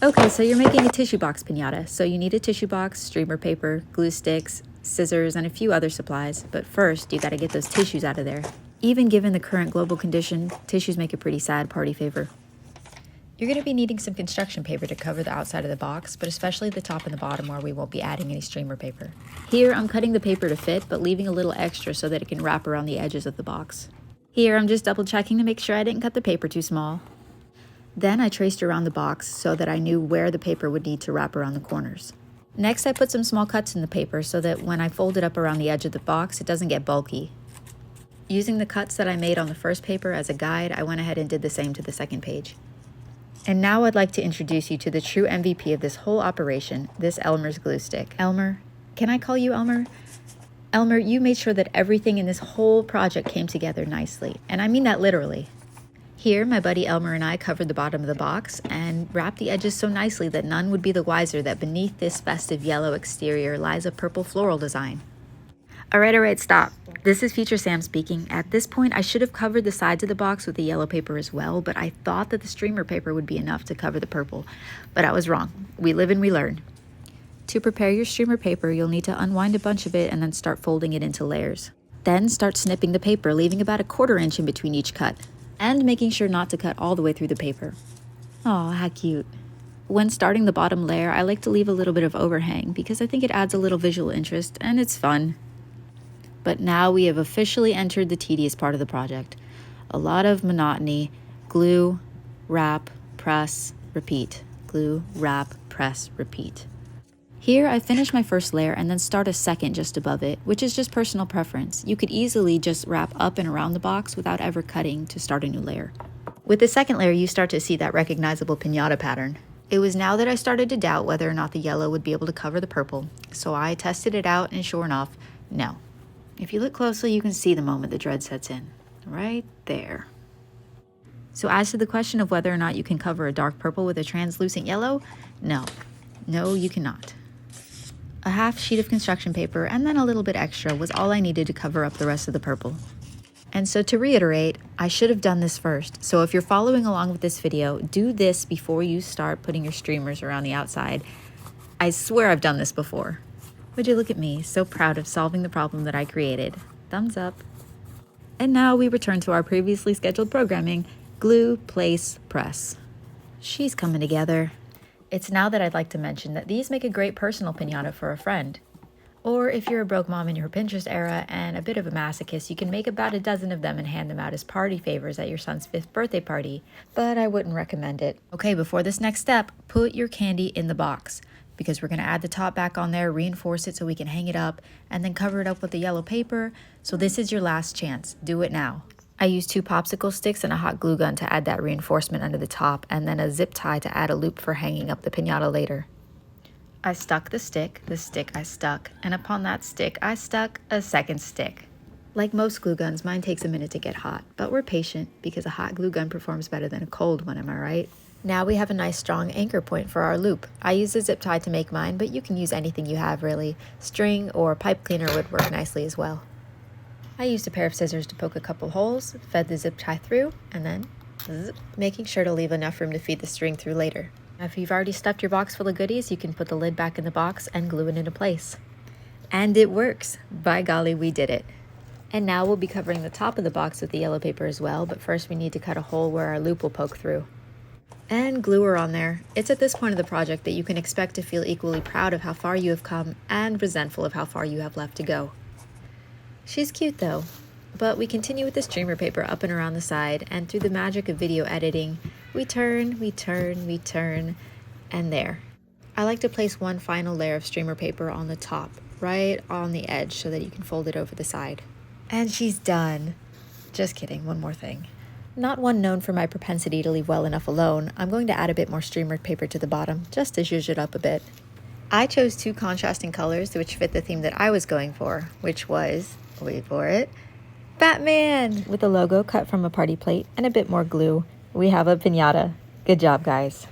Okay, so you're making a tissue box piñata. So you need a tissue box, streamer paper, glue sticks, scissors, and a few other supplies. But first, you gotta get those tissues out of there. Even given the current global condition, tissues make a pretty sad party favor. You're gonna be needing some construction paper to cover the outside of the box, but especially the top and the bottom where we won't be adding any streamer paper. Here, I'm cutting the paper to fit, but leaving a little extra so that it can wrap around the edges of the box. Here, I'm just double checking to make sure I didn't cut the paper too small. Then I traced around the box so that I knew where the paper would need to wrap around the corners. Next, I put some small cuts in the paper so that when I fold it up around the edge of the box, it doesn't get bulky. Using the cuts that I made on the first paper as a guide, I went ahead and did the same to the second page. And now I'd like to introduce you to the true MVP of this whole operation, this Elmer's glue stick. Elmer, can I call you Elmer? Elmer, you made sure that everything in this whole project came together nicely, and I mean that literally. Here, my buddy Elmer and I covered the bottom of the box and wrapped the edges so nicely that none would be the wiser that beneath this festive yellow exterior lies a purple floral design. All right, stop. This is Future Sam speaking. At this point, I should have covered the sides of the box with the yellow paper as well, but I thought that the streamer paper would be enough to cover the purple. But I was wrong. We live and we learn. To prepare your streamer paper, you'll need to unwind a bunch of it and then start folding it into layers. Then start snipping the paper, leaving about 1/4 inch in between each cut, and making sure not to cut all the way through the paper. Aw, how cute. When starting the bottom layer, I like to leave a little bit of overhang because I think it adds a little visual interest and it's fun. But now we have officially entered the tedious part of the project. A lot of monotony: glue, wrap, press, repeat. Glue, wrap, press, repeat. Here, I finish my first layer and then start a second just above it, which is just personal preference. You could easily just wrap up and around the box without ever cutting to start a new layer. With the second layer, you start to see that recognizable piñata pattern. It was now that I started to doubt whether or not the yellow would be able to cover the purple, so I tested it out and sure enough, no. If you look closely, you can see the moment the dread sets in, right there. So as to the question of whether or not you can cover a dark purple with a translucent yellow, no, you cannot. A half sheet of construction paper and then a little bit extra was all I needed to cover up the rest of the purple. And so to reiterate, I should have done this first. So if you're following along with this video, do this before you start putting your streamers around the outside. I swear I've done this before. Would you look at me, so proud of solving the problem that I created. Thumbs up. And now we return to our previously scheduled programming: glue, place, press. She's coming together. It's now that I'd like to mention that these make a great personal piñata for a friend. Or if you're a broke mom in your Pinterest era and a bit of a masochist, you can make about a dozen of them and hand them out as party favors at your son's 5th birthday party, but I wouldn't recommend it. Okay, before this next step, put your candy in the box, because we're gonna add the top back on there, reinforce it so we can hang it up, and then cover it up with the yellow paper. So this is your last chance. Do it now. I used 2 popsicle sticks and a hot glue gun to add that reinforcement under the top, and then a zip tie to add a loop for hanging up the piñata later. I stuck the stick I stuck, and upon that stick, I stuck a second stick. Like most glue guns, mine takes a minute to get hot, but we're patient because a hot glue gun performs better than a cold one, am I right? Now we have a nice strong anchor point for our loop. I used a zip tie to make mine, but you can use anything you have really. String or pipe cleaner would work nicely as well. I used a pair of scissors to poke a couple holes, fed the zip tie through, and then zip, making sure to leave enough room to feed the string through later. If you've already stuffed your box full of goodies, you can put the lid back in the box and glue it into place. And it works! By golly, we did it! And now we'll be covering the top of the box with the yellow paper as well, but first we need to cut a hole where our loop will poke through. And glue her on there. It's at this point of the project that you can expect to feel equally proud of how far you have come and resentful of how far you have left to go. She's cute though, but we continue with the streamer paper up and around the side, and through the magic of video editing, we turn, and there. I like to place one final layer of streamer paper on the top, right on the edge, so that you can fold it over the side. And she's done. Just kidding, one more thing. Not one known for my propensity to leave well enough alone, I'm going to add a bit more streamer paper to the bottom, just to zhuzh it up a bit. I chose 2 contrasting colors which fit the theme that I was going for, which was, wait for it, Batman! With a logo cut from a party plate and a bit more glue, we have a piñata. Good job, guys.